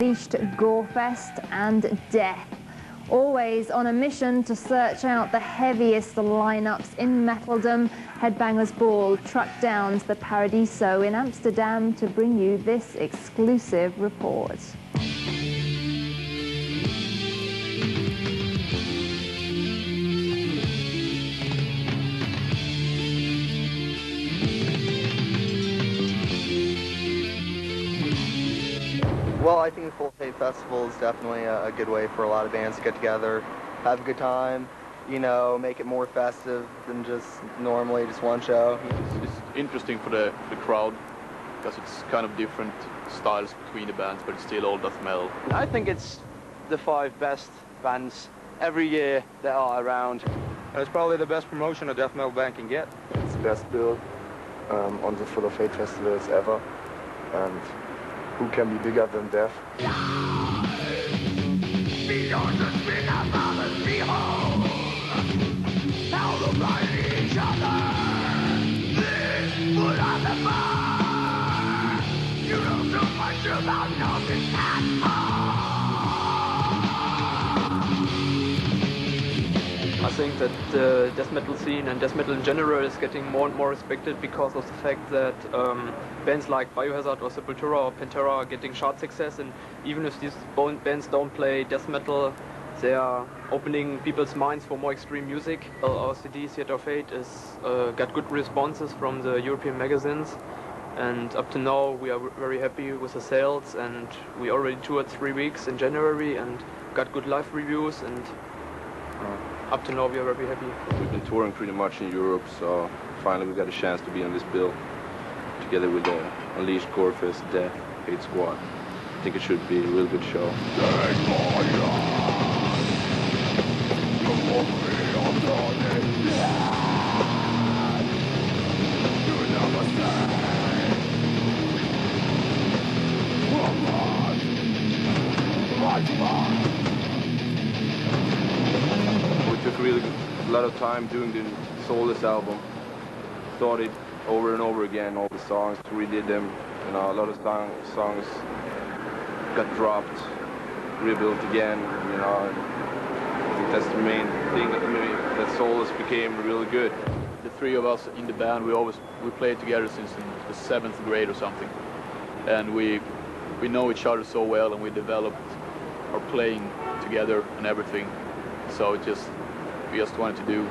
Unleashed, GOREFEST and Death. Always on a mission to search out the heaviest lineups in metalldom, Headbangers Ball trucked down to the Paradiso in Amsterdam to bring you this exclusive report. Well, I think the Full Fate Festival is definitely a good way for a lot of bands to get together, have a good time, you know, make it more festive than just normally just one show. It's interesting for the crowd because it's kind of different styles between the bands, but it's still all death metal. I think it's the 5 best bands every year that are around. It's probably the best promotion a death metal band can get. It's the best bill on the Full of Fate festivals ever, and who can be bigger than Death? I think that the death metal scene and death metal in general is getting more and more respected because of the fact that bands like Biohazard or Sepultura or Pantera are getting chart success, and even if these bands don't play death metal, they are opening people's minds for more extreme music. Our CD, Theater of Fate, is got good responses from the European magazines, and up to now we are very happy with the sales, and we already toured 3 weeks in January and got good live reviews, and up to now we are very happy. We've been touring pretty much in Europe, so finally we got a chance to be on this bill together with the Unleashed, GOREFEST, Death, Hate Squad. I think it should be a real good show. We took really a lot of time doing the Soulless album. Thought it over and over again, all the songs, redid them. You know, a lot of songs got dropped, rebuilt again. You know, I think that's the main thing that Soulless became really good. The 3 of us in the band, we played together since the 7th grade or something, and we know each other so well, and we developed our playing together and everything. So we just wanted to do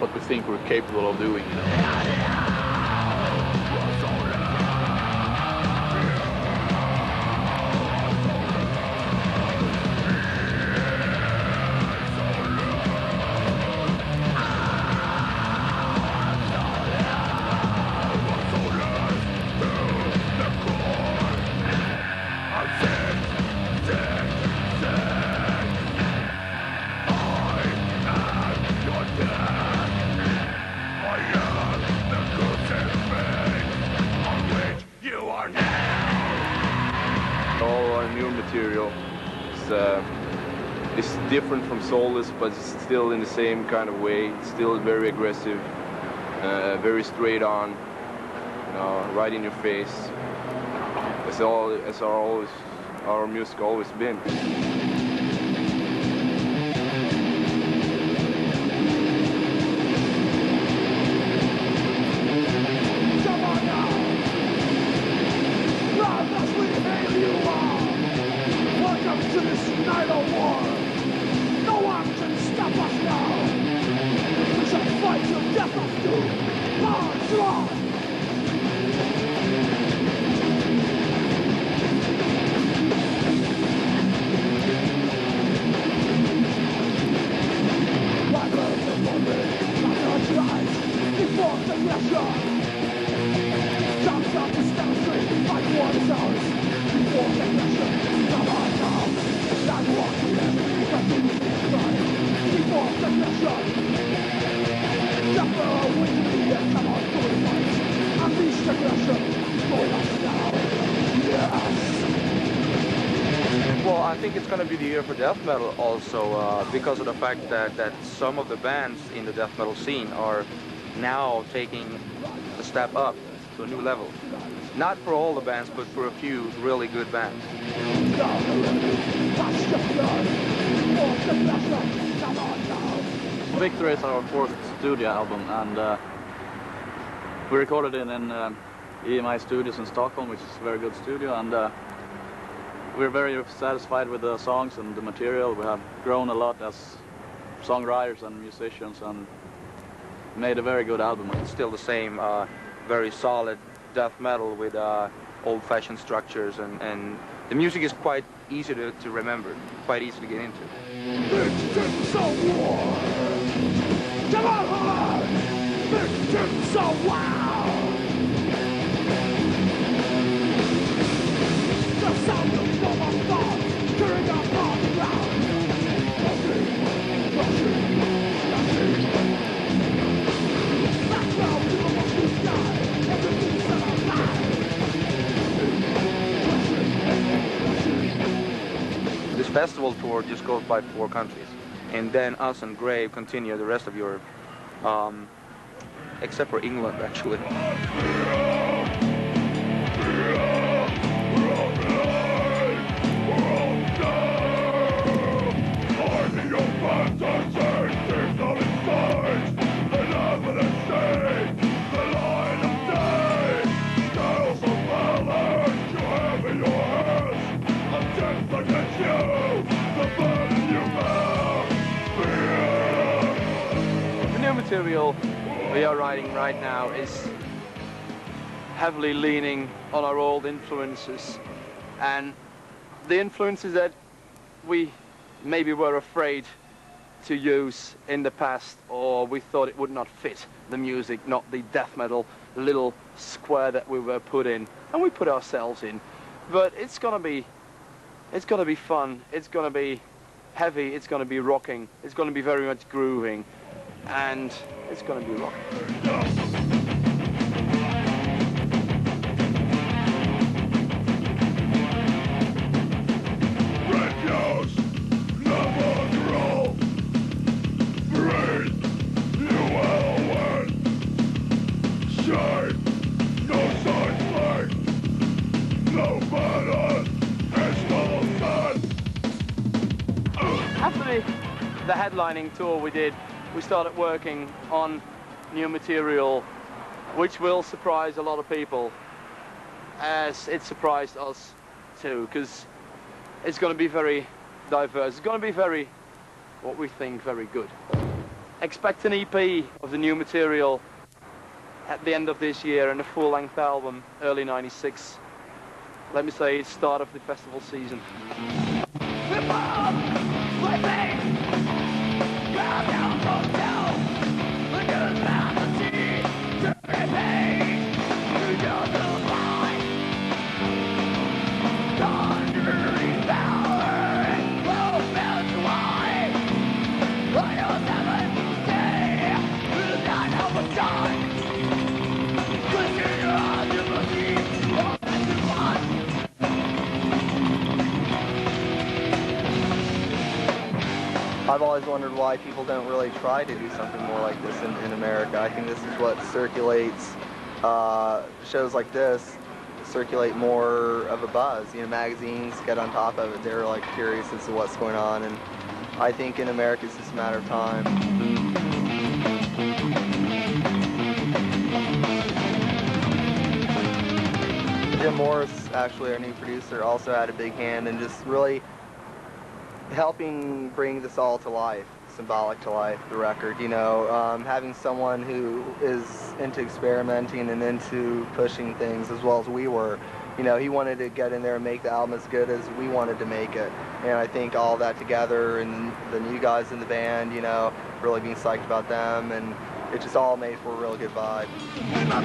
what we think we're capable of doing, you know. All our new material is different from Soulless, but it's still in the same kind of way. It's still very aggressive, very straight on, you know, right in your face. As our music always been. To this night of war, no one can stop us now. We shall fight till death us do. March on! Like birds of morning, like our eyes, before aggression. Jumps up the step street, like war is ours. Before aggression, come on now. That walk here, but we need to fight. Before aggression. Jump our way to the end, come on, go and fight. Unleash aggression, join us now. Yes! Well, I think it's going to be the year for death metal also, because of the fact that some of the bands in the death metal scene are now taking a step up to a new level. Not for all the bands, but for a few really good bands. Victory is our fourth studio album, and we recorded it in EMI Studios in Stockholm, which is a very good studio, and we're very satisfied with the songs and the material. We have grown a lot as songwriters and musicians and made a very good album. It's still the same, very solid death metal with old-fashioned structures, and the music is quite easy to remember, quite easy to get into. This festival tour just goes by 4 countries, and then us and Grave continue the rest of Europe, except for England, actually. The new material we are writing right now is heavily leaning on our old influences, and the influences that we maybe were afraid to use in the past, or we thought it would not fit the music, not the death metal little square that we were put in, and we put ourselves in. But it's gonna be fun, it's gonna be heavy, it's gonna be rocking, it's gonna be very much grooving, and it's gonna be rocking. After the headlining tour we did, we started working on new material, which will surprise a lot of people, as it surprised us too, because it's going to be very diverse. It's going to be very, what we think, very good. Expect an EP of the new material at the end of this year and a full-length album early '96. Let me say, it's start of the festival season. I've always wondered why people don't really try to do something more like this in America. I think this is what circulates, shows like this circulate more of a buzz. You know, magazines get on top of it. They're like curious as to what's going on, and I think in America it's just a matter of time. Jim Morris, actually our new producer, also had a big hand in just really helping bring this all to life, symbolic to life, the record, you know, having someone who is into experimenting and into pushing things as well as we were. You know, he wanted to get in there and make the album as good as we wanted to make it. And I think all that together, and the new guys in the band, you know, really being psyched about them, and it just all made for a real good vibe. This is not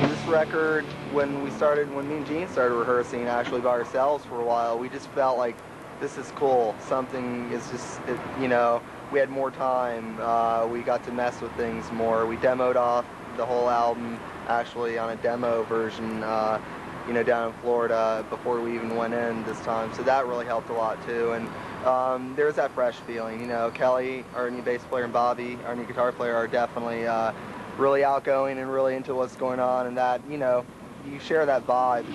This record, when me and Gene started rehearsing actually by ourselves for a while, we just felt like this is cool. Something is just, you know, we had more time. We got to mess with things more. We demoed off the whole album actually on a demo version, you know, down in Florida before we even went in this time. So that really helped a lot too. And there's that fresh feeling. You know, Kelly, our new bass player, and Bobby, our new guitar player, are definitely really outgoing and really into what's going on, and that, you know, you share that vibe.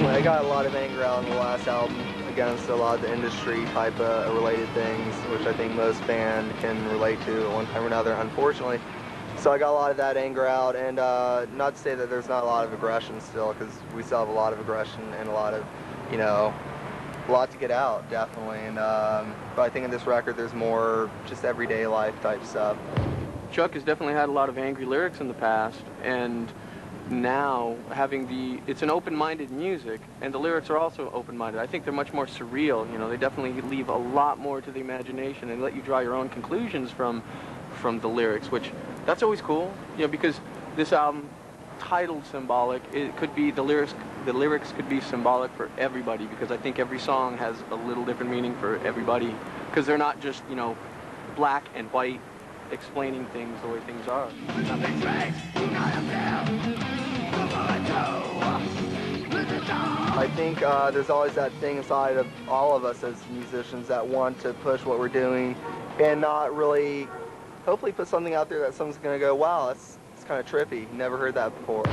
I got a lot of anger out in the last album against a lot of the industry type of related things, which I think most bands can relate to at one time or another, unfortunately. So I got a lot of that anger out, and not to say that there's not a lot of aggression still, because we still have a lot of aggression and a lot of, you know, a lot to get out, definitely. And but I think in this record there's more just everyday life type stuff. Chuck has definitely had a lot of angry lyrics in the past, and now it's an open-minded music, and the lyrics are also open-minded. I think they're much more surreal. You know, they definitely leave a lot more to the imagination and let you draw your own conclusions from the lyrics, which that's always cool. You know, because this album, titled Symbolic, it could be the lyrics could be symbolic for everybody, because I think every song has a little different meaning for everybody, because they're not just, you know, black and white explaining things the way things are. I think there's always that thing inside of all of us as musicians that want to push what we're doing and not really, hopefully put something out there that someone's going to go, wow, it's kind of trippy, never heard that before.